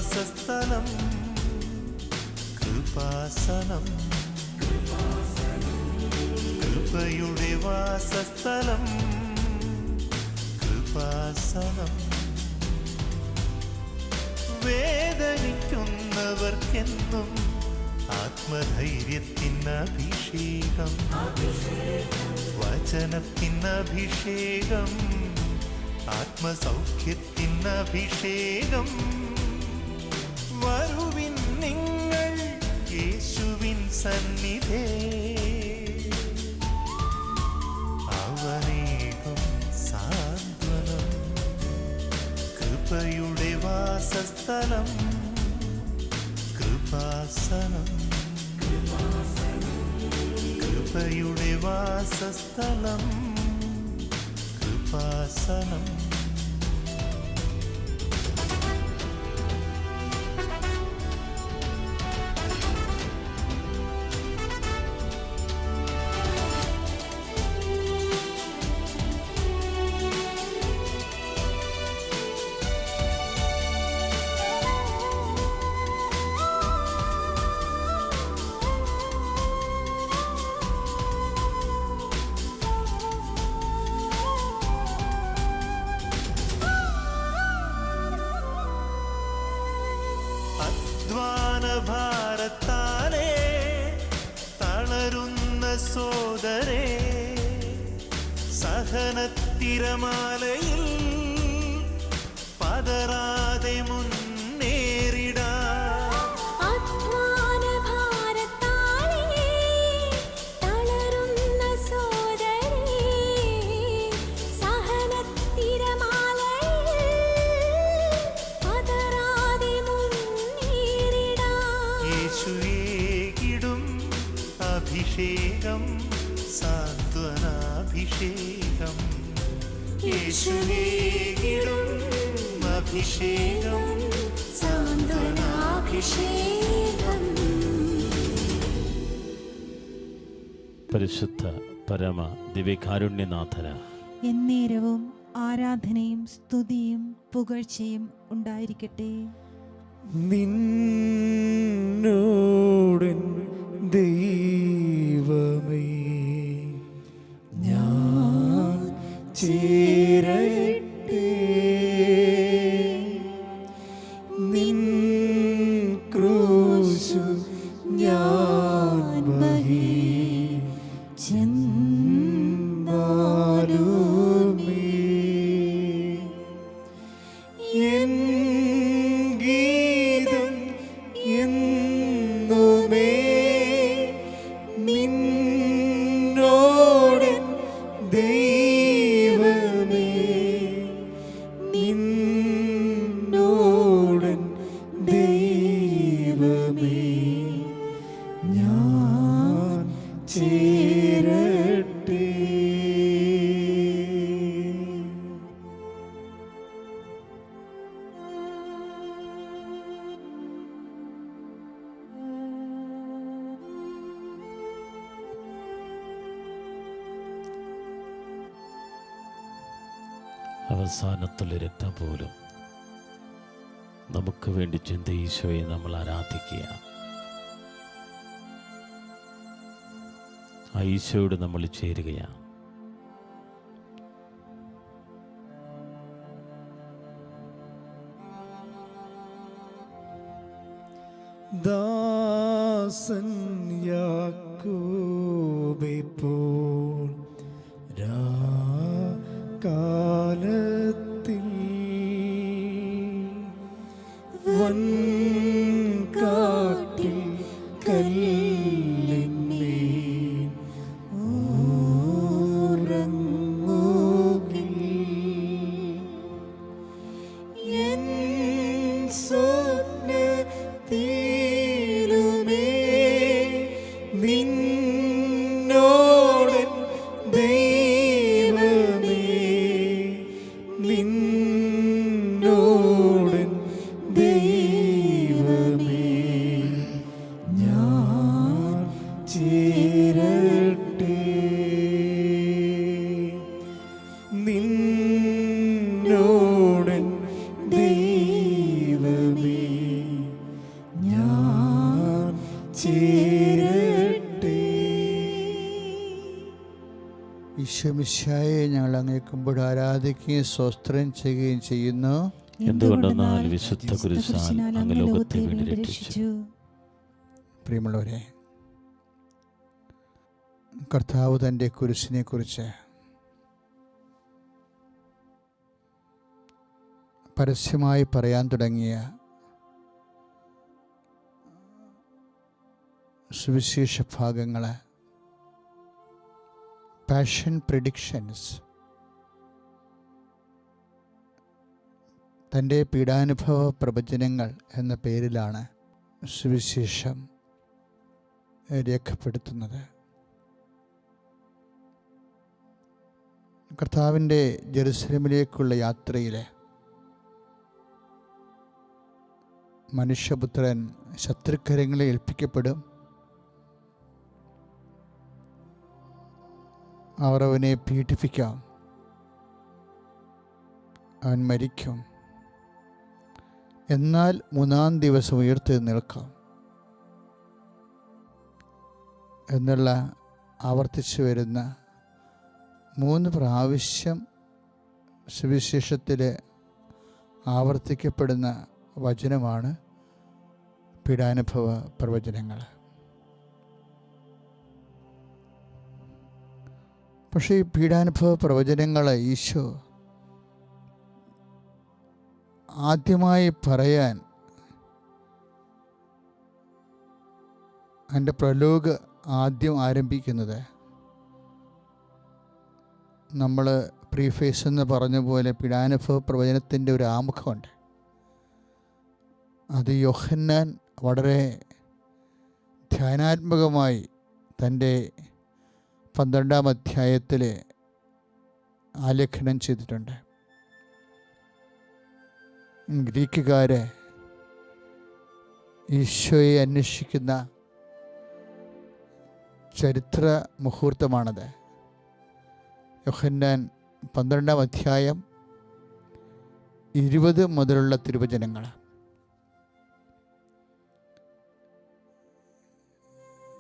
വാസസ്ഥലം കൃപാസനം, കൃപയുടെ വാസസ്ഥലം കൃപാസനം. വേദനിക്കുന്നവർക്കെന്നും ആത്മധൈര്യത്തിനഭിഷേകം, വചനത്തിനഭിഷേകം, ആത്മസൗഖ്യത്തിനഭിഷേകം. വരുവിൻ നിങ്ങൾ യേശുവിൻ സന്നിധേ, അവനേകും സാന്ത്വനം. കൃപയുടെ വാസസ്ഥലം കൃപാസനം, കൃപയുടെ വാസസ്ഥലം കൃപാസനം. ഭാരത്താലേ തളരുന്ന സോദരേ, സഹനത്തിരമാലയിൽ പതറാതെ മുന്നേറിടാ. അഭിഷേകം സാന്ത്വനാഭിഷേകം, യേശുവേകിടും അഭിഷേകം സാന്ത്വനാഭിഷേകം. പരിശുദ്ധ പരമ ദിവ്യകാരുണ്യനാഥന, എന്നേരവും ആരാധനയും സ്തുതിയും പുകഴ്ചയും ഉണ്ടായിരിക്കട്ടെ. നിന്നോടൻ ദൈവമേ ഞാൻ ചേരട്ടെ, നിൻ ക്രൂശു ഞാൻ വഹിച്ചെന്നാലുമേ എൻ ഗീതം എന്നുമേ നിന്നോടൻ ദൈവമേ, നിന്നോടൻ ദൈവമേ ഞാൻ ചേരട്ടെ. അവസാനത്തുള്ള രക്തം പോലും നമുക്ക് വേണ്ടി ചിന്ത ഈശോയെ നമ്മൾ ആരാധിക്കുക. ആ ഈശോയോട് നമ്മൾ ചേരുകയാണ്. ദാസൻ യാക്കോബേ പോൽ കാലത്തിൽ വൻകാട്ടിൽ കല്ലിന്മേൽ ഉറങ്ങുകിൽ എൻ സ്വപ്നത്തിലുമേ നിന്നോടൻ ദൈവമേ, നിന്നോടൻ ദൈവമേ ഞാൻ ചേരട്ടെ, നിന്നോടൻ ദൈവമേ ഈശോമിശിഹായെ ഞങ്ങൾ അങ്ങേക്കുമ്പോൾ ആരാധിക്കുകയും സ്തോത്രം ചെയ്യുകയും ചെയ്യുന്നു. എന്തുകൊണ്ടെന്നാൽ വിശുദ്ധ കുരിശാൽ അങ്ങ് ലോകത്തെ വേണ്ടി രക്ഷിച്ചു. പ്രിയമുള്ളവരെ, കർത്താവ് തൻ്റെ കുരിശിനെ കുറിച്ച് പരസ്യമായി പറയാൻ തുടങ്ങിയ സുവിശേഷ ഭാഗങ്ങൾ പാഷൻ പ്രിഡിക്ഷൻസ്, തൻ്റെ പീഡാനുഭവ പ്രവചനങ്ങൾ എന്ന പേരിലാണ് സുവിശേഷം രേഖപ്പെടുത്തുന്നത്. കർത്താവിൻ്റെ ജെറുസലേമിലേക്കുള്ള യാത്രയിൽ മനുഷ്യപുത്രൻ ശത്രുക്കരങ്ങളെ ഏൽപ്പിക്കപ്പെടും. അവർ അവനെ പീഡിപ്പിക്കാം, അവൻ മരിക്കും, എന്നാൽ 3-ാം ദിവസം ഉയർത്തെഴുന്നേൽക്കാം എന്നുള്ള ആവർത്തിച്ചു വരുന്ന 3 പ്രാവശ്യം സുവിശേഷത്തിൽ ആവർത്തിക്കപ്പെടുന്ന വചനമാണ് പീഡാനുഭവ പ്രവചനങ്ങൾ. പക്ഷേ ഈ പീഡാനുഭവ പ്രവചനങ്ങൾ ഈശോ ആദ്യമായി പറയാൻ എൻ്റെ പ്രലോഗ് ആദ്യം ആരംഭിക്കുന്നത് നമ്മൾ പ്രീഫേസ് എന്ന് പറഞ്ഞ പോലെ പീഡാനുഭവ പ്രവചനത്തിൻ്റെ ഒരു ആമുഖമുണ്ട്. അത് യോഹന്നാൻ വളരെ ധ്യാനാത്മകമായി തൻ്റെ 12-ാം അധ്യായത്തിൽ ആലേഖനം ചെയ്തിട്ടുണ്ട്. ഗ്രീക്കുകാർ ഈശോയെ അന്വേഷിക്കുന്ന ചരിത്ര മുഹൂർത്തമാണത്. യോഹന്നാൻ 12-ാം അധ്യായം 20 മുതലുള്ള തിരുവചനങ്ങൾ.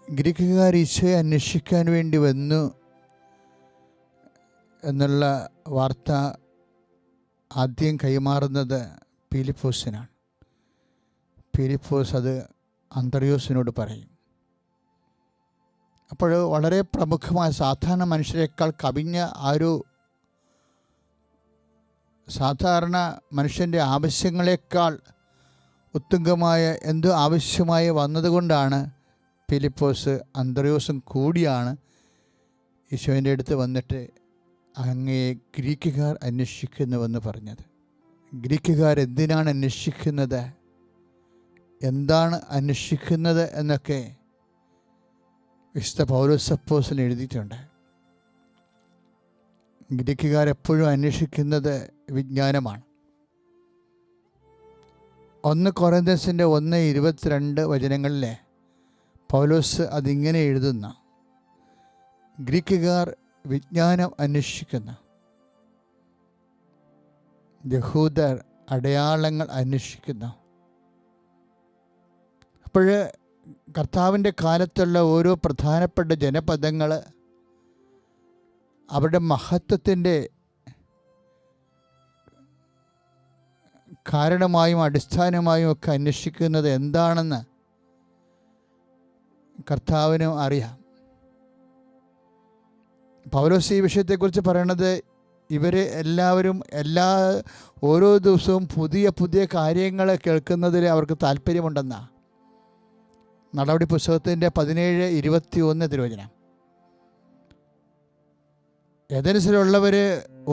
ഗ്രീക്കുകാർ ഈശോയെ അന്വേഷിക്കാൻ വേണ്ടി വന്നു എന്നുള്ള വാർത്ത ആദ്യം കൈമാറുന്നത് പീലിപ്പോസിനാണ്. പീലിപ്പോസ് അത് അന്ത്രയോസിനോട് പറയും. അപ്പോൾ വളരെ പ്രമുഖമായ സാധാരണ മനുഷ്യരെക്കാൾ കവിഞ്ഞ ആ ഒരു സാധാരണ മനുഷ്യൻ്റെ ആവശ്യങ്ങളെക്കാൾ ഉത്തുംഗമായ എന്തോ ആവശ്യമായി വന്നതുകൊണ്ടാണ് ഫിലിപ്പോസ് അന്ത്രയോസും കൂടിയാണ് ഈശോൻ്റെ അടുത്ത് വന്നിട്ട് അങ്ങയെ ഗ്രീക്കുകാർ അന്വേഷിക്കുന്നുവെന്ന് പറഞ്ഞത്. ഗ്രീക്കുകാർ എന്തിനാണ് അന്വേഷിക്കുന്നത്, എന്താണ് അന്വേഷിക്കുന്നത് എന്നൊക്കെ വിശുദ്ധ പൗലോസ് അപ്പോസ്തലൻ എഴുതിയിട്ടുണ്ട്. ഗ്രീക്കുകാരെപ്പോഴും അന്വേഷിക്കുന്നത് വിജ്ഞാനമാണ്. 1 കൊരിന്ത്യൻസിൻ്റെ 1:22 വചനങ്ങളിലെ പൗലോസ് അതിങ്ങനെ എഴുതുന്ന, ഗ്രീക്കുകാർ വിജ്ഞാനം അന്വേഷിക്കുന്നു, യഹൂദർ അടയാളങ്ങൾ അന്വേഷിക്കുന്നു. അപ്പോൾ കർത്താവിൻ്റെ കാലത്തുള്ള ഓരോ പ്രധാനപ്പെട്ട ജനപദങ്ങൾ അവരുടെ മഹത്വത്തിൻ്റെ കാരണമായും അടിസ്ഥാനമായും ഒക്കെ അന്വേഷിക്കുന്നത് എന്താണെന്ന് കർത്താവിനും അറിയാം. പൗലോസ് ഈ വിഷയത്തെക്കുറിച്ച് പറയണത് ഇവർ എല്ലാവരും ഓരോ ദിവസവും പുതിയ പുതിയ കാര്യങ്ങൾ കേൾക്കുന്നതിൽ അവർക്ക് താല്പര്യമുണ്ടെന്നാണ്. നടപടി പുസ്തകത്തിൻ്റെ 17:21 തിരുവചനം. ഏഥൻസിലുള്ളവർ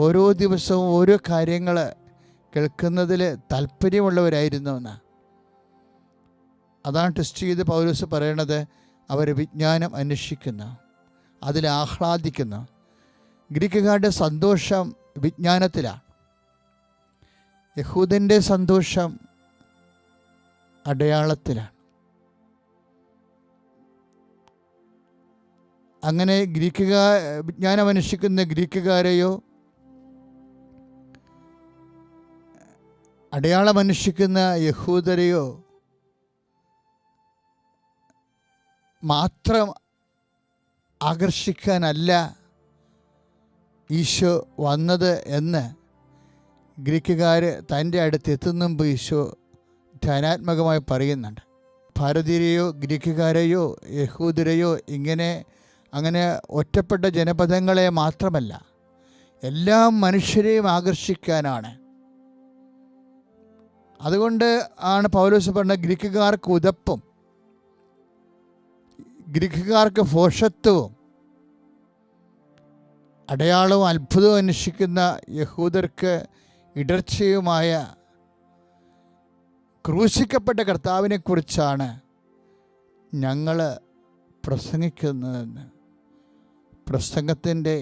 ഓരോ ദിവസവും ഓരോ കാര്യങ്ങൾ കേൾക്കുന്നതിൽ താല്പര്യമുള്ളവരായിരുന്നു എന്ന്. അതാണ് ടെസ്റ്റ് ചെയ്ത് പൗലോസ് പറയണത്. അവർ വിജ്ഞാനം അന്വേഷിക്കുന്നു, അതിൽ ആഹ്ലാദിക്കുന്നു. ഗ്രീക്കുകാരുടെ സന്തോഷം വിജ്ഞാനത്തിലാണ്, യഹൂദൻ്റെ സന്തോഷം അടയാളത്തിലാണ്. അങ്ങനെ വിജ്ഞാനം അന്വേഷിക്കുന്ന ഗ്രീക്കുകാരെയോ അടയാളം അന്വേഷിക്കുന്ന യഹൂദരെയോ മാത്രം ആകർഷിക്കാനല്ല ഈശോ വന്നത് എന്ന് ഗ്രീക്കുകാർ തൻ്റെ അടുത്ത് എത്തുന്ന മുമ്പ് ഈശോ ധ്യാനാത്മകമായി പറയുന്നുണ്ട്. ഭാരതീയരെയോ ഗ്രീക്കുകാരെയോ യഹൂദരെയോ അങ്ങനെ ഒറ്റപ്പെട്ട ജനപദങ്ങളെ മാത്രമല്ല, എല്ലാ മനുഷ്യരെയും ആകർഷിക്കാനാണ്. അതുകൊണ്ട് ആണ് പൗലോസ് പറഞ്ഞ ഗ്രീക്കുകാർക്ക് ഉതപ്പും ഗ്രീക്കുകാർക്ക് ഭോഷത്വവും അടയാളവും അത്ഭുതവും അന്വേഷിക്കുന്ന യഹൂദർക്ക് ഇടർച്ചയുമായ ക്രൂശിക്കപ്പെട്ട കർത്താവിനെക്കുറിച്ചാണ് ഞങ്ങൾ പ്രസംഗിക്കുന്നതെന്ന് പ്രസംഗത്തിൻ്റെ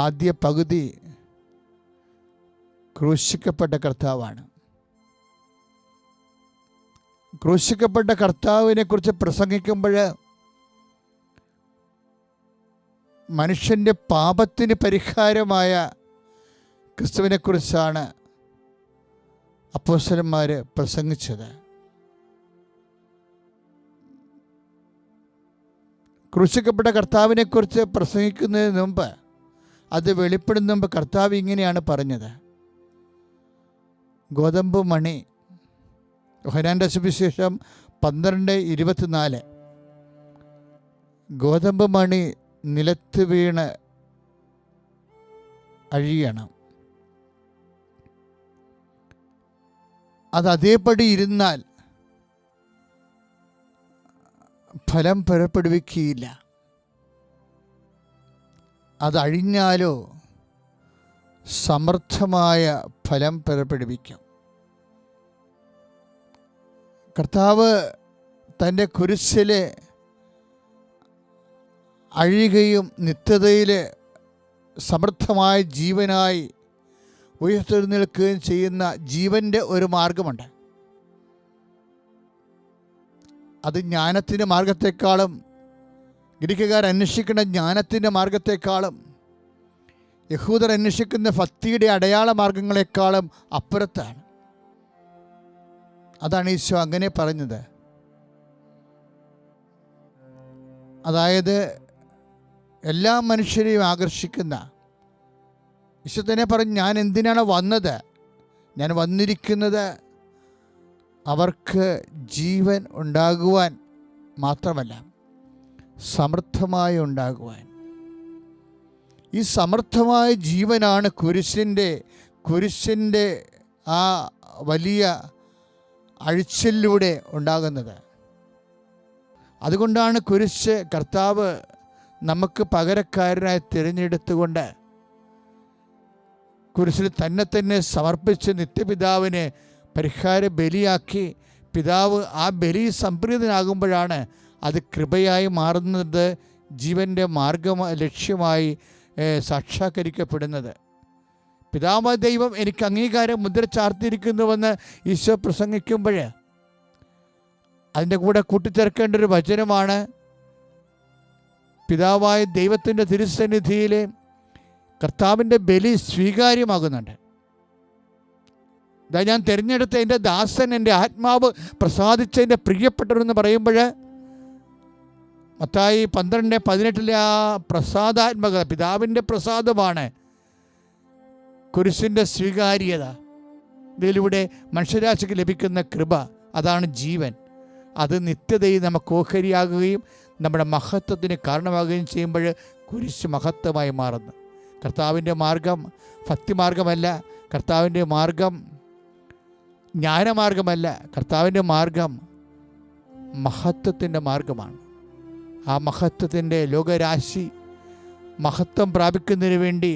ആദ്യ പകുതി ക്രൂശിക്കപ്പെട്ട കർത്താവാണ്. ക്രൂശിക്കപ്പെട്ട കർത്താവിനെക്കുറിച്ച് പ്രസംഗിക്കുമ്പോൾ മനുഷ്യൻ്റെ പാപത്തിന് പരിഹാരമായ ക്രിസ്തുവിനെക്കുറിച്ചാണ് അപ്പോസ്തലന്മാർ പ്രസംഗിച്ചത്. ക്രൂശിക്കപ്പെട്ട കർത്താവിനെക്കുറിച്ച് പ്രസംഗിക്കുന്നതിന് മുമ്പ്, അത് വെളിപ്പെടുന്ന മുമ്പ് കർത്താവ് ഇങ്ങനെയാണ് പറഞ്ഞത്. ഗോതമ്പ് മണി, യോഹന്നാന്റെ സുവിശേഷം 12:24, ഗോതമ്പ് മണി നിലത്ത് വീണ് അഴിയണം, അത് അതേപടി ഇരുന്നാൽ ഫലം പുറപ്പെടുവിക്കുകയില്ല. അത് അഴിഞ്ഞാലോ സമർത്ഥമായ ഫലം പുറപ്പെടുവിക്കും. കർത്താവ് തൻ്റെ കുരിശിൽ അഴിയുകയും നിത്യതയിൽ സമൃദ്ധമായ ജീവനായി ഉയർത്തെഴുന്നേൽക്കുകയും ചെയ്യുന്ന ജീവൻ്റെ ഒരു മാർഗമുണ്ട്. അത് ജ്ഞാനത്തിൻ്റെ മാർഗത്തെക്കാളും, ഗ്രീക്കുകാർ അന്വേഷിക്കുന്ന ജ്ഞാനത്തിൻ്റെ മാർഗത്തെക്കാളും, യഹൂദർ അന്വേഷിക്കുന്ന ഭക്തിയുടെ അടയാള മാർഗങ്ങളെക്കാളും അപ്പുറത്താണ്. അതാണ് ഈശോ അങ്ങനെ പറഞ്ഞത്. അതായത് എല്ലാ മനുഷ്യരെയും ആകർഷിക്കുന്ന, ഈശോ തന്നെ പറഞ്ഞു, ഞാൻ എന്തിനാണ് വന്നത്? ഞാൻ വന്നിരിക്കുന്നത് അവർക്ക് ജീവൻ ഉണ്ടാകുവാൻ മാത്രമല്ല, സമൃദ്ധമായി ഉണ്ടാകുവാൻ. ഈ സമൃദ്ധമായ ജീവനാണ് കുരിശിൻ്റെ ആ വലിയ അഴിച്ചിലൂടെ ഉണ്ടാകുന്നത്. അതുകൊണ്ടാണ് കുരിശ് കർത്താവ് നമുക്ക് പകരക്കാരനായി തിരഞ്ഞെടുത്തുകൊണ്ട് കുരിശിൽ തന്നെ സമർപ്പിച്ച് നിത്യപിതാവിനെ പരിഹാര ബലിയാക്കി, പിതാവ് ആ ബലി സംപ്രീതനാകുമ്പോഴാണ് അത് കൃപയായി മാറുന്നത്, ജീവൻ്റെ മാർഗം ലക്ഷ്യമായി സാക്ഷാത്കരിക്കപ്പെടുന്നത്. പിതാവായ ദൈവം എനിക്ക് അംഗീകാരം മുദ്ര ചാർത്തിയിരിക്കുന്നുവെന്ന് ഈശോ പ്രസംഗിക്കുമ്പോൾ അതിൻ്റെ കൂടെ കൂട്ടിച്ചേർക്കേണ്ട ഒരു വചനമാണ്, പിതാവായ ദൈവത്തിൻ്റെ തിരുസന്നിധിയിൽ കർത്താവിൻ്റെ ബലി സ്വീകാര്യമാകുന്നുണ്ട്. ഇതാ ഞാൻ തിരഞ്ഞെടുത്ത എൻ്റെ ദാസൻ, എൻ്റെ ആത്മാവ് പ്രസാദിച്ചതിൻ്റെ പ്രിയപ്പെട്ടവരെന്ന് പറയുമ്പോൾ മത്തായി 12:18 ആ പ്രസാദാത്മകത, പിതാവിൻ്റെ പ്രസാദമാണ് കുരിശിൻ്റെ സ്വീകാര്യത. ഇതിലൂടെ മനുഷ്യരാശിക്ക് ലഭിക്കുന്ന കൃപ, അതാണ് ജീവൻ. അത് നിത്യതയിൽ നമുക്ക് ഓഹരിയാകുകയും നമ്മുടെ മഹത്വത്തിന് കാരണമാകുകയും ചെയ്യുമ്പോൾ കുരിശ് മഹത്വമായി മാറുന്നു. കർത്താവിൻ്റെ മാർഗം ഭക്തിമാർഗമല്ല, കർത്താവിൻ്റെ മാർഗം ജ്ഞാനമാർഗമല്ല, കർത്താവിൻ്റെ മാർഗം മഹത്വത്തിൻ്റെ മാർഗമാണ്. ആ മഹത്വത്തിൻ്റെ ലോകരാശി മഹത്വം പ്രാപിക്കുന്നതിന് വേണ്ടി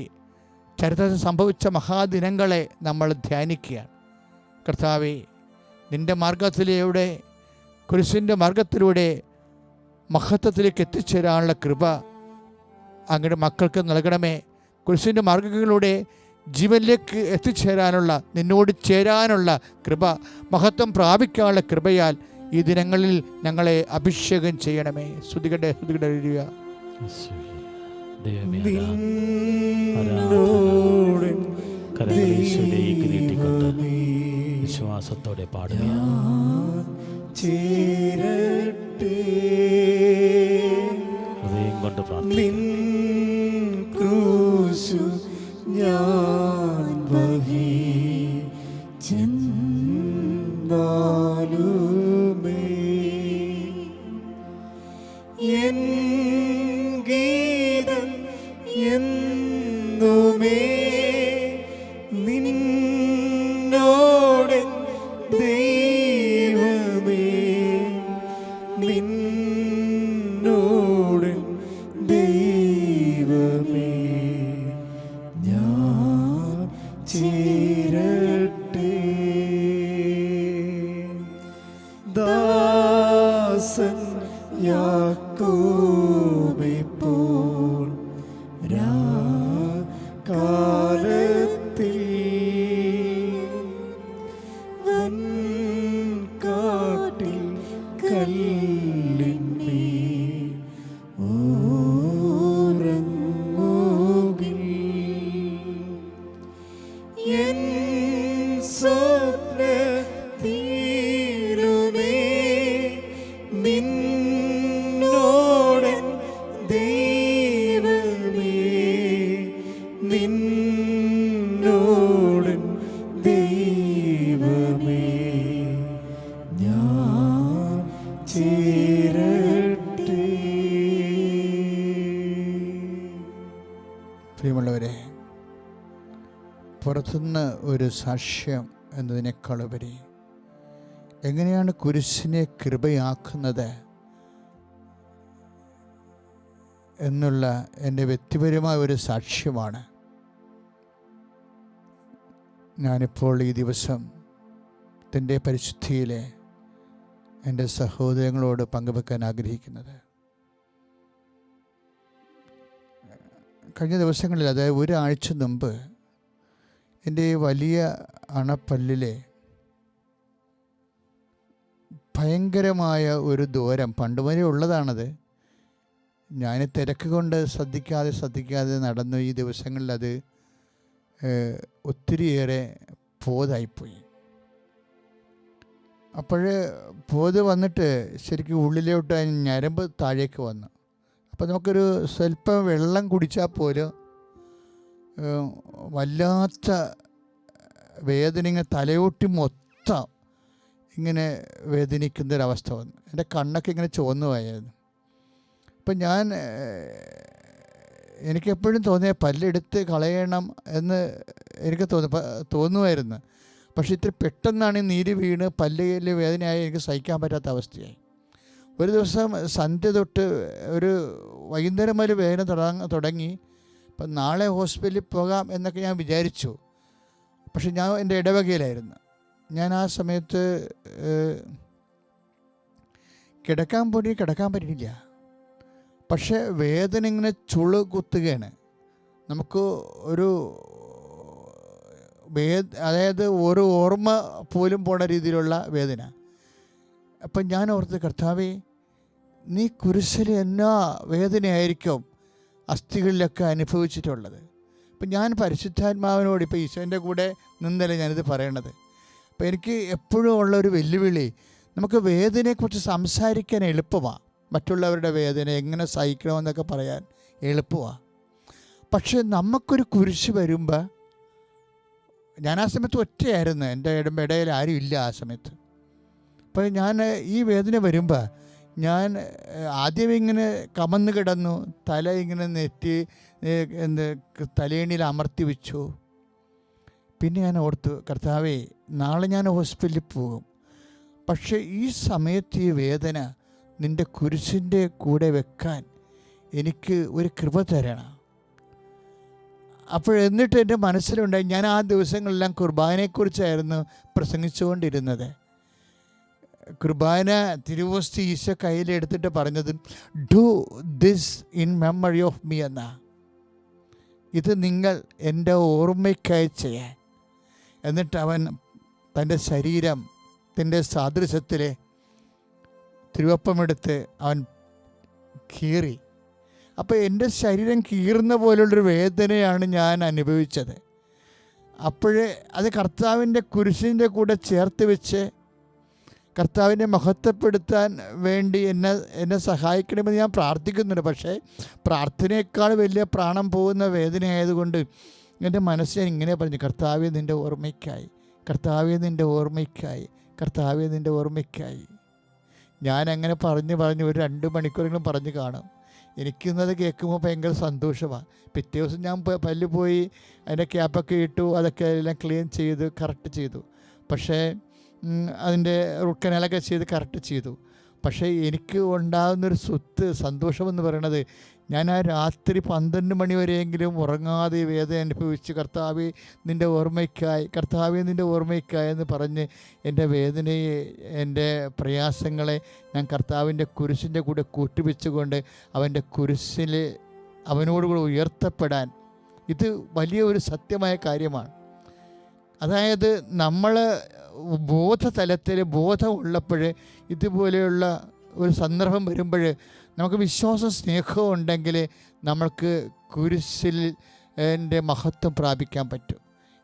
ചരിത്രത്തിൽ സംഭവിച്ച മഹാദിനങ്ങളെ നമ്മൾ ധ്യാനിക്കുകയാണ്. കർത്താവേ, നിൻ്റെ മാർഗത്തിലൂടെ, കുരിശിൻ്റെ മാർഗത്തിലൂടെ മഹത്വത്തിലേക്ക് എത്തിച്ചേരാനുള്ള കൃപ അങ്ങയുടെ മക്കൾക്ക് നൽകണമേ. കുരിശിൻ്റെ മാർഗങ്ങളിലൂടെ ജീവനിലേക്ക് എത്തിച്ചേരാനുള്ള, നിന്നോട് ചേരാനുള്ള കൃപ, മഹത്വം പ്രാപിക്കാനുള്ള കൃപയാൽ ഈ ദിനങ്ങളിൽ ഞങ്ങളെ അഭിഷേകം ചെയ്യണമേ. സ്തുതിക്കട്ടെ, സ്തുതിക്കട്ടെ. വിശ്വാസത്തോടെ പാടുക. ചേരട്ടെ ഹൃദയം കൊണ്ട് പ്രാർത്ഥിക്കുക. എൻ ഗീതം എന്നുമേ നിന്നോട് ദൈവമേ, നിന്നോട് ദൈവമേ ഞാൻ ചേരട്ടെ. ദാസൻ യാക്കോബെ പോൽ കാലത്തിൽ വൻകാട്ടിൽ കല്ലിന്മേൽ ഉറങ്ങുകിൽ. എൻ സ്വപ്നത്തിലുമേ നിന്നോട് ദൈവമേ, നിന്നോട് ദൈവമേ ഞാൻ ചേരട്ടെ. പ്രിയമുള്ളവരെ, പുറത്തുനിന്ന് ഒരു സാക്ഷ്യം എന്നതിനേക്കാളുപരി എങ്ങനെയാണ് കുരിശിനെ കൃപയാക്കുന്നത് എന്നുള്ള എൻ്റെ വ്യക്തിപരമായ ഒരു സാക്ഷ്യമാണ് ഞാനിപ്പോൾ ഈ ദിവസം എൻ്റെ പരിശുദ്ധിയിലെ എൻ്റെ സഹോദരങ്ങളോട് പങ്കുവെക്കാൻ ആഗ്രഹിക്കുന്നത്. കഴിഞ്ഞ ദിവസങ്ങളിൽ, അതായത് ഒരാഴ്ച മുമ്പ്, എൻ്റെ വലിയ അണപ്പല്ലിലെ ഭയങ്കരമായ ഒരു ദൂരം, പണ്ട് വരെ ഉള്ളതാണത്, ഞാൻ തിരക്ക് കൊണ്ട് ശ്രദ്ധിക്കാതെ നടന്നു. ഈ ദിവസങ്ങളിൽ അത് ഒത്തിരിയേറെ പോതായിപ്പോയി. അപ്പോൾ പോത് വന്നിട്ട് ശരിക്കും ഉള്ളിലോട്ട് ഞരമ്പ് താഴേക്ക് വന്നു. അപ്പോൾ നമുക്കൊരു സ്വല്പം വെള്ളം കുടിച്ചാൽ പോലും വല്ലാത്ത വേദന, ഇങ്ങനെ തലയോട്ടി മൊത്തം ഇങ്ങനെ വേദനിക്കുന്നൊരവസ്ഥ വന്നു. എൻ്റെ കണ്ണൊക്കെ ഇങ്ങനെ ചുവന്നു പോയായിരുന്നു. അപ്പം എനിക്കെപ്പോഴും തോന്നിയ പല്ലെടുത്ത് കളയണം എന്ന് എനിക്ക് തോന്നുമായിരുന്നു. പക്ഷേ ഇത്തിരി പെട്ടെന്നാണ് നീര് വീണ് പല്ലിൽ വേദനയായി എനിക്ക് സഹിക്കാൻ പറ്റാത്ത അവസ്ഥയായി. ഒരു ദിവസം സന്ധ്യ തൊട്ട് ഒരു വൈകുന്നേരം വരെ വേദന തുടങ്ങി. അപ്പം നാളെ ഹോസ്പിറ്റലിൽ പോകാം എന്നൊക്കെ ഞാൻ വിചാരിച്ചു. പക്ഷെ ഞാൻ എൻ്റെ ഇടവകയിലായിരുന്നു. ഞാൻ ആ സമയത്ത് കിടക്കാൻ പറ്റിയില്ല. പക്ഷേ വേദന ഇങ്ങനെ ചുളു കുത്തുകയാണ്. നമുക്ക് ഒരു അതായത് ഒരു ഓർമ്മ പോലും പോണ രീതിയിലുള്ള വേദന. അപ്പം ഞാൻ ഓർത്ത്, കർത്താവേ, നീ കുരിശിൽ എന്നാ വേദനയായിരിക്കും അസ്ഥികളിലൊക്കെ അനുഭവിച്ചിട്ടുള്ളത്. അപ്പം ഞാൻ പരിശുദ്ധാത്മാവിനോട്, ഇപ്പോൾ ഈശോൻ്റെ കൂടെ നിന്നല്ലേ ഞാനിത് പറയണത്. അപ്പോൾ എനിക്ക് എപ്പോഴും ഉള്ളൊരു വെല്ലുവിളി, നമുക്ക് വേദനയെക്കുറിച്ച് സംസാരിക്കാൻ എളുപ്പമാണ്. മറ്റുള്ളവരുടെ വേദന എങ്ങനെ സഹിക്കണമെന്നൊക്കെ പറയാൻ എളുപ്പമാണ്. പക്ഷെ നമുക്കൊരു കുരിശ് വരുമ്പോൾ, ഞാൻ ആ സമയത്ത് ഒറ്റയായിരുന്നു, എൻ്റെ ഇടയിൽ ആരും ഇല്ല ആ സമയത്ത്. അപ്പോൾ ഞാൻ ഈ വേദന വരുമ്പോൾ ഞാൻ ആദ്യം ഇങ്ങനെ കമന്ന് കിടന്നു, തല ഇങ്ങനെ നെറ്റി തലേണിയിൽ അമർത്തി വെച്ചു. പിന്നെ ഞാൻ ഓർത്തു, കർത്താവേ, നാളെ ഞാൻ ഹോസ്പിറ്റലിൽ പോകും. പക്ഷേ ഈ സമയത്ത് ഈ വേദന നിൻ്റെ കുരിശിൻ്റെ കൂടെ വെക്കാൻ എനിക്ക് ഒരു കൃപ തരണം. എന്നിട്ട് എൻ്റെ മനസ്സിലുണ്ടായി, ഞാൻ ആ ദിവസങ്ങളെല്ലാം കുർബാനയെക്കുറിച്ചായിരുന്നു പ്രസംഗിച്ചുകൊണ്ടിരുന്നത്. കുർബാന തിരുവോസ്തി ഈശോ കയ്യിലെടുത്തിട്ട് പറഞ്ഞത്, do this in memory of me എന്ന, ഇത് നിങ്ങൾ എൻ്റെ ഓർമ്മയ്ക്കായി ചെയ്യാൻ. എന്നിട്ട് അവൻ തൻ്റെ ശരീരത്തിൻ്റെ സാദൃശ്യത്തിലെ തിരുവപ്പമെടുത്ത് അവൻ കീറി. അപ്പോൾ എൻ്റെ ശരീരം കീറുന്ന പോലുള്ളൊരു വേദനയാണ് ഞാൻ അനുഭവിച്ചത്. അപ്പോഴേ അത് കർത്താവിൻ്റെ കുരിശിൻ്റെ കൂടെ ചേർത്ത് വെച്ച് കർത്താവിനെ മഹത്വപ്പെടുത്താൻ വേണ്ടി എന്നെ സഹായിക്കണമെന്ന് ഞാൻ പ്രാർത്ഥിക്കുന്നുണ്ട്. പക്ഷേ പ്രാർത്ഥനയേക്കാൾ വലിയ പ്രാണം പോകുന്ന വേദനയായതുകൊണ്ട് എൻ്റെ മനസ്സിൽ ഇങ്ങനെ പറഞ്ഞു, കർത്താവേ നിൻ്റെ ഓർമ്മയ്ക്കായി, കർത്താവേ നിൻ്റെ ഓർമ്മയ്ക്കായി, കർത്താവേ നിൻ്റെ ഓർമ്മയ്ക്കായി. ഞാൻ അങ്ങനെ പറഞ്ഞ് ഒരു 2 മണിക്കൂറെങ്കിലും പറഞ്ഞ് കാണും. എനിക്കിന്നത് കേൾക്കുമ്പോൾ ഭയങ്കര സന്തോഷമാണ്. പിറ്റേ ദിവസം ഞാൻ പല്ല് പോയി അതിൻ്റെ ക്യാപ്പൊക്കെ ഇട്ടു, അതൊക്കെ എല്ലാം ക്ലീൻ ചെയ്ത് കറക്റ്റ് ചെയ്തു. പക്ഷേ അതിൻ്റെ റൂട്ട് കനാലൊക്കെ ചെയ്ത് കറക്റ്റ് ചെയ്തു. പക്ഷേ എനിക്ക് ഉണ്ടാകുന്നൊരു സന്തോഷമെന്ന് പറയണത്, ഞാൻ ആ രാത്രി 12 മണി വരെയെങ്കിലും ഉറങ്ങാതെ വേദന അനുഭവിച്ച് കർത്താവേ നിൻ്റെ ഓർമ്മയ്ക്കായി, കർത്താവേ നിൻ്റെ ഓർമ്മയ്ക്കായി എന്ന് പറഞ്ഞ് എൻ്റെ വേദനയെ, എൻ്റെ പ്രയാസങ്ങളെ ഞാൻ കർത്താവിൻ്റെ കുരിശിൻ്റെ കൂടെ കൂട്ടിവെച്ചുകൊണ്ട് അവൻ്റെ കുരിശിൽ അവനോടുകൂടെ ഉയർത്തപ്പെടാൻ, ഇത് വലിയ ഒരു സത്യമായ കാര്യമാണ്. അതായത് നമ്മൾ ബോധതലത്തിൽ ബോധമുള്ളപ്പോൾ ഇതുപോലെയുള്ള ഒരു സന്ദർഭം വരുമ്പോൾ നമുക്ക് വിശ്വാസം സ്നേഹവും ഉണ്ടെങ്കിൽ നമ്മൾക്ക് കുരിശിൽ എൻ്റെ മഹത്വം പ്രാപിക്കാൻ പറ്റും.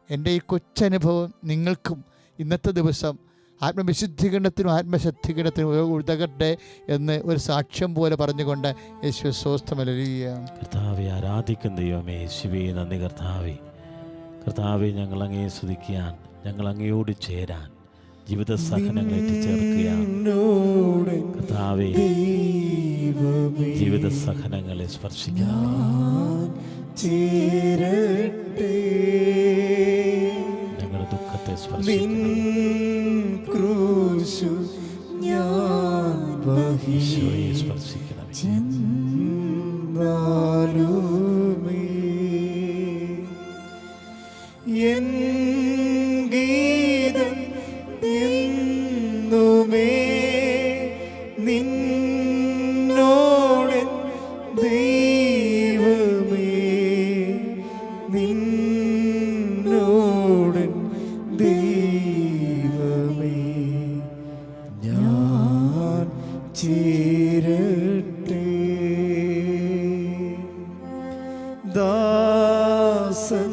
എൻ്റെ ഈ കൊച്ചനുഭവം നിങ്ങൾക്കും ഇന്നത്തെ ദിവസം ആത്മവിശുദ്ധീകരണത്തിനും ആത്മശുദ്ധീകരണത്തിനും ഉതകട്ടെ എന്ന് ഒരു സാക്ഷ്യം പോലെ പറഞ്ഞുകൊണ്ട് യേശുവേ സ്വസ്ഥമല്ലേലൂയ. കർത്താവെ ആരാധിക്കുന്ന ദൈവമേ, യേശുവേ നന്ദി കർത്താവേ. കർത്താവെ ഞങ്ങൾ അങ്ങയെ സ്തുതിക്കാൻ, ഞങ്ങൾ അങ്ങയോട് ചേരാൻ, ജീവിത സഹനങ്ങൾ എത്തിച്ചേർക്കുകയാണ് കർത്താവെ. ജീവിത സഹനങ്ങളെ സ്പർശിക്കണം, ഞങ്ങളുടെ ദുഃഖത്തെ സ്പർശിക്കണം. ഈശോയെ സ്പർശിക്കണമേ. എൻ ഗീതം എന്നുമേ നിന്നോട് ദൈവമേ, നിന്നോട് ദൈവമേ ഞാൻ ചേരട്ടെ. ദാസൻ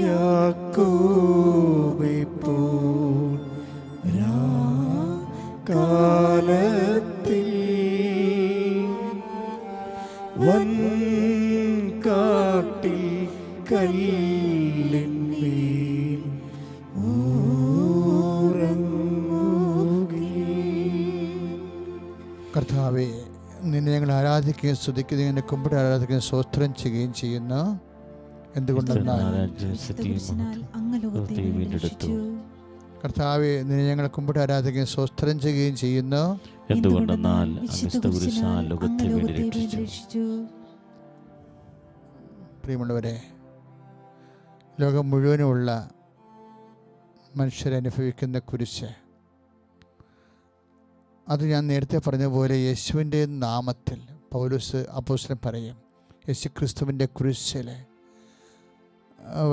യാക്കോബേ പോൽ കാലത്തിൽ വൻകാട്ടിൽ കല്ലിന്മേൽ കർത്താവേ, നിന്നെ ഞങ്ങൾ ആരാധിക്കുകയും സ്തുതിക്കുകയും നിന്നെ കുമ്പിട്ട് ആരാധിക്കുകയും സ്തോത്രം ചെയ്യുകയും ചെയ്യുന്നു. എന്തുകൊണ്ടെന്നാൽ കർത്താവെ, നിന്നെ ഞങ്ങൾ കുമ്പിട്ട് ആരാധിക്കുകയും സ്തോത്രം ചെയ്യുകയും ചെയ്യുന്നു. എന്തുകൊണ്ടെന്നാൽ ലോകത്തെ വേണ്ടി രക്ഷിച്ചു. പ്രിയമുള്ളവരെ, ലോകം മുഴുവനുമുള്ള മനുഷ്യരനുഭവിക്കുന്ന കുരിശ്, അത് ഞാൻ നേരത്തെ പറഞ്ഞ പോലെ യേശുവിൻ്റെ നാമത്തിൽ പൗലോസ് അപ്പോസ്തലൻ പറയും, യേശു ക്രിസ്തുവിൻ്റെ കുരിശിൽ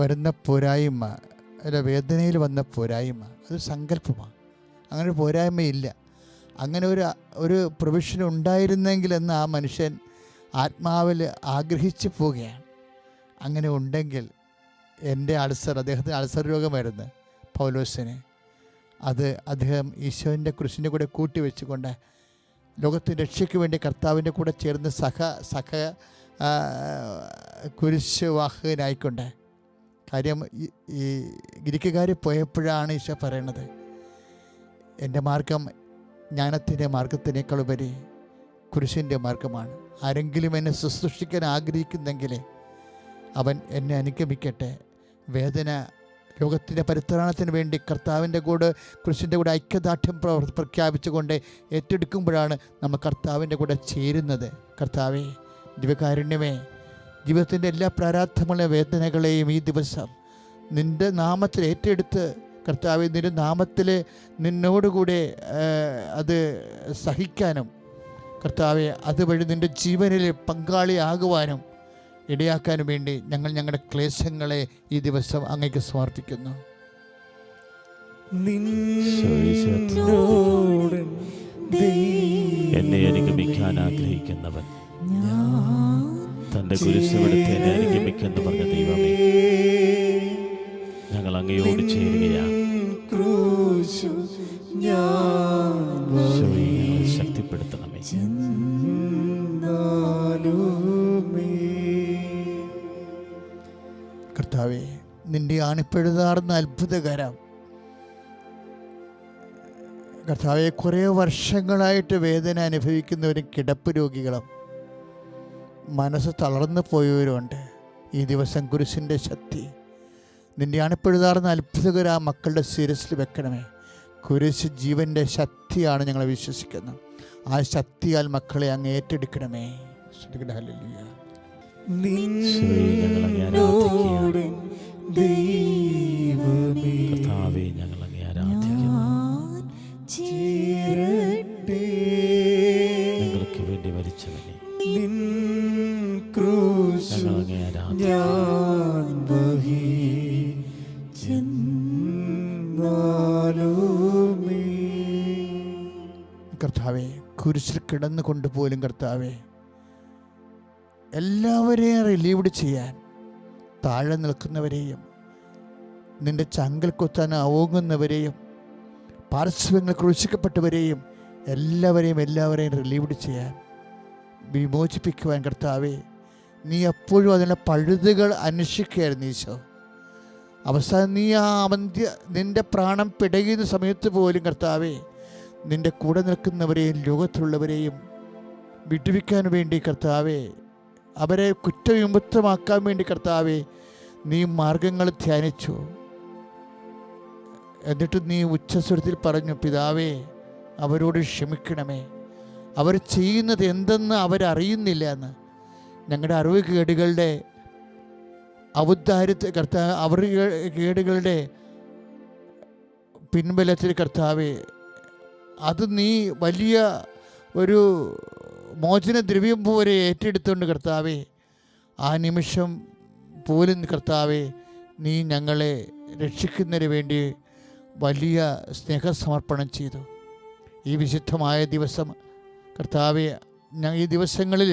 വരുന്ന പോരായ്മ, അല്ല വേദനയിൽ വന്ന പോരായ്മ, അത് സങ്കല്പമാണ്. അങ്ങനെ ഒരു പോരായ്മയില്ല. അങ്ങനെ ഒരു പ്രൊവിഷൻ ഉണ്ടായിരുന്നെങ്കിൽ എന്ന് ആ മനുഷ്യൻ ആത്മാവിൽ ആഗ്രഹിച്ചു പോവുകയാണ്. അങ്ങനെ ഉണ്ടെങ്കിൽ എൻ്റെ അദ്ദേഹത്തിന് അൾസർ രോഗമായിരുന്നു പൗലോസിന്. അത് അദ്ദേഹം ഈശോൻ്റെ കുരിശിൻ്റെ കൂടെ കൂട്ടിവെച്ചുകൊണ്ട് ലോകത്തിൻ്റെ രക്ഷയ്ക്ക് വേണ്ടി കർത്താവിൻ്റെ കൂടെ ചേർന്ന് സഹ കുരിശ് വാഹകനായിക്കൊണ്ട്. കാര്യം ഈ ഗ്രീക്കുകാർ പോയപ്പോഴാണ് ഈശോ പറയണത്, എൻ്റെ മാർഗം ജ്ഞാനത്തിൻ്റെ മാർഗത്തിനേക്കാൾ ഉപരി കുരിശിൻ്റെ മാർഗമാണ്. ആരെങ്കിലും എന്നെ ശുശ്രൂഷിക്കാൻ ആഗ്രഹിക്കുന്നെങ്കിൽ അവൻ എന്നെ അനുഗമിക്കട്ടെ. വേദന ലോകത്തിൻ്റെ പരിത്രാണത്തിന് വേണ്ടി കർത്താവിൻ്റെ കൂടെ കുരിശിൻ്റെ കൂടെ ഐക്യദാർഢ്യം പ്രഖ്യാപിച്ചുകൊണ്ട് ഏറ്റെടുക്കുമ്പോഴാണ് നമ്മൾ കർത്താവിൻ്റെ കൂടെ ചേരുന്നത്. കർത്താവേ, ദിവ്യകാരുണ്യമേ, ജീവിതത്തിൻ്റെ എല്ലാ പ്രാരാബ്ധമുള്ള വേദനകളെയും ഈ ദിവസം നിൻ്റെ നാമത്തിൽ ഏറ്റെടുത്ത് കർത്താവേ, നിൻ്റെ നാമത്തിൽ നിന്നോടുകൂടെ അത് സഹിക്കാനും കർത്താവെ അതുവഴി നിൻ്റെ ജീവനിൽ പങ്കാളിയാകുവാനും ഇടയാക്കാനും വേണ്ടി ഞങ്ങൾ ഞങ്ങളുടെ ക്ലേശങ്ങളെ ഈ ദിവസം അങ്ങേക്ക് സമർപ്പിക്കുന്നു. എന്നെ അനുഗമിക്കാൻ ആഗ്രഹിക്കുന്നവൻ തൻ്റെ കുരിശുമെടുത്ത് എന്നെ അനുഗമിക്കെന്ന് പറഞ്ഞ ദൈവമേ, ഞങ്ങൾ അങ്ങയോട് ചേരുകയാണ്. ശക്തിപ്പെടുത്തണമേ. കർത്താവേ, നിൻ്റെ ആണിപ്പെഴുതാർന്ന അത്ഭുതകരം കർത്താവെ, കുറേ വർഷങ്ങളായിട്ട് വേദന അനുഭവിക്കുന്നവരും കിടപ്പ് രോഗികളും മനസ്സ് തളർന്നു പോയവരുമുണ്ട്. ഈ ദിവസം കുരിശിൻ്റെ ശക്തി, നിൻ്റെ അണപ്പെടുതാർന്ന അത്ഭുതകര ആ മക്കളുടെ ശിരസിൽ വെക്കണമേ. കുരിശ് ജീവൻ്റെ ശക്തിയാണ് ഞങ്ങൾ വിശ്വസിക്കുന്നത്. ആ ശക്തിയാൽ മക്കളെ അങ്ങ് ഏറ്റെടുക്കണമേ. ഹല്ലേലൂയ. നിന്നോട് ദൈവമേ കർത്താവേ, ഞങ്ങൾ അങ്ങേ ആരാധിക്കുന്നു. ചേരട്ടെ ഞങ്ങൾക്ക് വേണ്ടി മരിച്ചവനെ നിൻ ക്രൂശ് ഞങ്ങൾ അങ്ങേ ആരാധിക്കുന്നു. ഞാൻ വഹിച്ചെന്നാലുമേ. കർത്താവെ, കുരിശിൽ കിടന്നുകൊണ്ട് പോലും കർത്താവെ എല്ലാവരെയും റിലീവ്ഡ് ചെയ്യാൻ, താഴെ നിൽക്കുന്നവരെയും നിൻ്റെ ചങ്കൽ കൊത്താൻ ഓങ്ങുന്നവരെയും പാർശ്വങ്ങൾ ക്രൂശിക്കപ്പെട്ടവരെയും എല്ലാവരെയും റിലീവ്ഡ് ചെയ്യാൻ, വിമോചിപ്പിക്കുവാൻ കർത്താവെ നീ എപ്പോഴും അതിൻ്റെ പഴുതുകൾ അന്വേഷിക്കുകയായിരുന്നു ഈശോ. അവസാനം നീ ആ നിൻ്റെ പ്രാണം പിടയുന്ന സമയത്ത് പോലും കർത്താവെ നിൻ്റെ കൂടെ നിൽക്കുന്നവരെയും ലോകത്തിലുള്ളവരെയും വിടുവിക്കാൻ വേണ്ടി കർത്താവെ, അവരെ കുറ്റവിമുക്തമാക്കാൻ വേണ്ടി കർത്താവെ നീ മാർഗങ്ങൾ ധ്യാനിച്ചു. എന്നിട്ട് നീ ഉച്ചസ്വരത്തിൽ പറഞ്ഞു, പിതാവേ അവരോട് ക്ഷമിക്കണമേ, അവർ ചെയ്യുന്നത് എന്തെന്ന് അവരറിയുന്നില്ല എന്ന്. ഞങ്ങളുടെ അറിവ് കേടുകളുടെ ഔദാര്യത്തെ കർത്താവ്, അവർ കേടുകളുടെ പിൻബലത്തിൽ കർത്താവേ അത് നീ വലിയ ഒരു മോചനദ്രവ്യം പോലെ ഏറ്റെടുത്തുകൊണ്ട് കർത്താവേ ആ നിമിഷം പോലും കർത്താവേ നീ ഞങ്ങളെ രക്ഷിക്കുന്നതിന് വേണ്ടി വലിയ സ്നേഹസമർപ്പണം ചെയ്തു. ഈ വിശുദ്ധമായ ദിവസം കർത്താവേ, ഈ ദിവസങ്ങളിൽ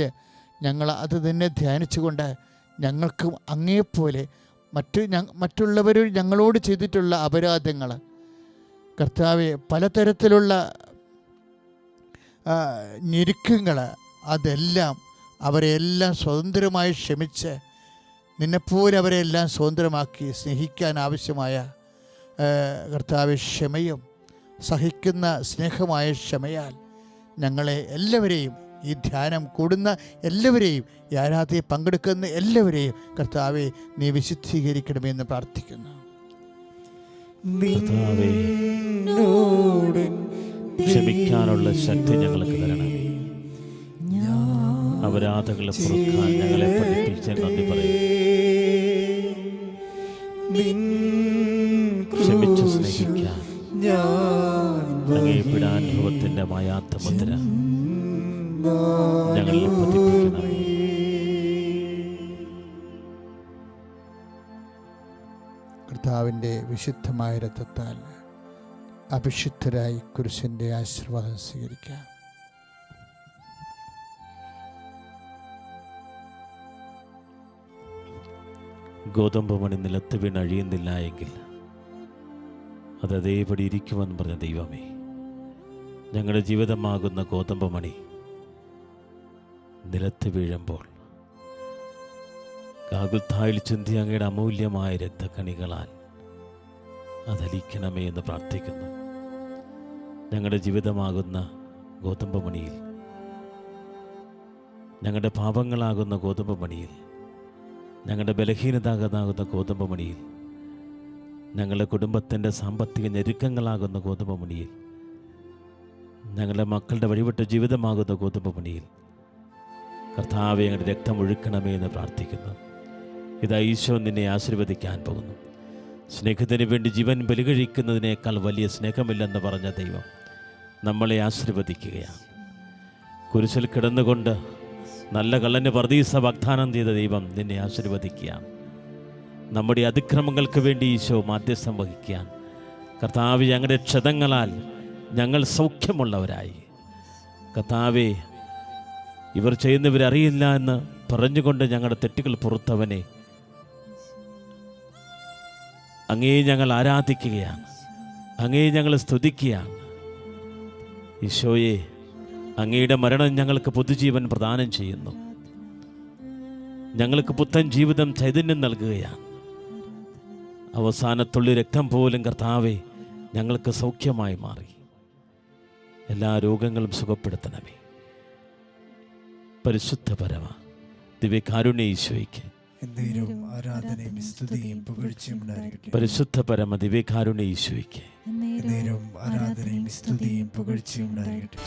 ഞങ്ങൾ അത് തന്നെ ധ്യാനിച്ചുകൊണ്ട് ഞങ്ങൾക്കും അങ്ങേപ്പോലെ മറ്റുള്ളവർ ഞങ്ങളോട് ചെയ്തിട്ടുള്ള അപരാധങ്ങൾ കർത്താവെ, പലതരത്തിലുള്ള ഞെരുക്കങ്ങൾ, അതെല്ലാം അവരെല്ലാം സ്വതന്ത്രമായി ക്ഷമിച്ച് നിന്നെപ്പോലെ അവരെല്ലാം സ്വതന്ത്രമാക്കി സ്നേഹിക്കാൻ ആവശ്യമായ കർത്താവെ ക്ഷമയും സഹിക്കുന്ന സ്നേഹമായ ക്ഷമയാൽ ഞങ്ങളെ എല്ലാവരെയും, ഈ ധ്യാനം കൂടുന്ന എല്ലാവരെയും, ഈ ആരാധനയിൽ പങ്കെടുക്കുന്ന എല്ലാവരെയും കർത്താവെ നീ വിശുദ്ധീകരിക്കണമെന്ന് പ്രാർത്ഥിക്കുന്നു. കർത്താവേ, ക്ഷമിക്കാനുള്ള ശക്തി ഞങ്ങൾക്ക് തരണമേ. അപരാധങ്ങളെ പൊറുക്കാൻ ഞങ്ങളെ പഠിപ്പിച്ച നന്ദി പറയും. ക്ഷമിച്ചു സ്നേഹിക്കാൻ അങ്ങേ പീഡാനുഭവത്തിൻ്റെ മായാത്ത മുദ്ര ഞങ്ങളിൽ പതിപ്പിക്കണമേ. കർത്താവിൻ്റെ വിശുദ്ധമായ രക്തത്താൽ അഭിഷിക്തരായി കുരിശിൻ്റെ ആശീർവാദം സ്വീകരിക്കാം. ഗോതമ്പ് മണി നിലത്ത് വീണ് അഴിയുന്നില്ല എങ്കിൽ അത് അതേപടി ഇരിക്കുമെന്ന് പറഞ്ഞ ദൈവമേ, ഞങ്ങളുടെ ജീവിതമാകുന്ന ഗോതമ്പ് മണി നിലത്ത് വീഴുമ്പോൾ ഗാഗുൽത്തായിൽ ചിന്തി അങ്ങയുടെ അമൂല്യമായ രക്തക്കണികളാൽ അതലിക്കണമേ എന്ന് പ്രാർത്ഥിക്കുന്നു. ഞങ്ങളുടെ ജീവിതമാകുന്ന ഗോതമ്പ് മണിയിൽ, ഞങ്ങളുടെ പാപങ്ങളാകുന്ന ഗോതമ്പ് മണിയിൽ, ഞങ്ങളുടെ ബലഹീനതാകുന്ന ഗോതമ്പ് മണിയിൽ, ഞങ്ങളുടെ കുടുംബത്തിൻ്റെ സാമ്പത്തിക ഞെരുക്കങ്ങളാകുന്ന ഗോതമ്പ് മണിയിൽ, ഞങ്ങളുടെ മക്കളുടെ വഴിവിട്ട ജീവിതമാകുന്ന ഗോതമ്പ് മണിയിൽ കർത്താവേ ഞങ്ങളുടെ രക്തം ഒഴുക്കണമേ എന്ന് പ്രാർത്ഥിക്കുന്നു. ഇതാ ഈശോ നിന്നെ ആശീർവദിക്കാൻ പോകുന്നു. സ്നേഹത്തിന് വേണ്ടി ജീവൻ ബലികഴിക്കുന്നതിനേക്കാൾ വലിയ സ്നേഹമില്ലെന്ന് പറഞ്ഞ ദൈവം നമ്മളെ ആശീർവദിക്കുകയാണ്. കുരിശിൽ കിടന്നുകൊണ്ട് നല്ല കള്ളന് പർദീസ വാഗ്ദാനം ചെയ്ത ദൈവം നിന്നെ ആശീർവദിക്കുകയാണ്. നമ്മുടെ അതിക്രമങ്ങൾക്ക് വേണ്ടി ഈശോ മാധ്യസ്ഥം വഹിക്കാൻ കർത്താവ് ഞങ്ങളുടെ ക്ഷതങ്ങളാൽ ഞങ്ങൾ സൗഖ്യമുള്ളവരായി. കർത്താവേ, ഇവർ ചെയ്യുന്നവരറിയില്ല എന്ന് പറഞ്ഞുകൊണ്ട് ഞങ്ങളുടെ തെറ്റുകൾ പുറത്തവനെ അങ്ങേ ഞങ്ങൾ ആരാധിക്കുകയാണ്, അങ്ങേ ഞങ്ങൾ സ്തുതിക്കുകയാണ്. ഈശോയെ, അങ്ങയുടെ മരണം ഞങ്ങൾക്ക് പുതുജീവൻ പ്രദാനം ചെയ്യുന്നു. ഞങ്ങൾക്ക് പുത്തൻ ജീവിതം ചൈതന്യം നൽകുകയാണ്. അവസാനത്തുള്ളി രക്തം പോലും കർത്താവെ ഞങ്ങൾക്ക് സൗഖ്യമായി മാറി. എല്ലാ രോഗങ്ങളും സുഖപ്പെടുത്തണമേ. പരിശുദ്ധ പരമ ദിവ്യകാരുണ്യ ഈശോയ്ക്ക് എന്നേരവും ആരാധനയും സ്തുതിയും പുകഴ്ചയും ഉണ്ടായിരിക്കട്ടെ. പരിശുദ്ധ പരമ ദിവ്യകാരുണ്യ ഈശോയ്ക്ക് എന്നേരവും ആരാധനയും സ്തുതിയും പുകഴ്ചയും ഉണ്ടായിരിക്കട്ടെ.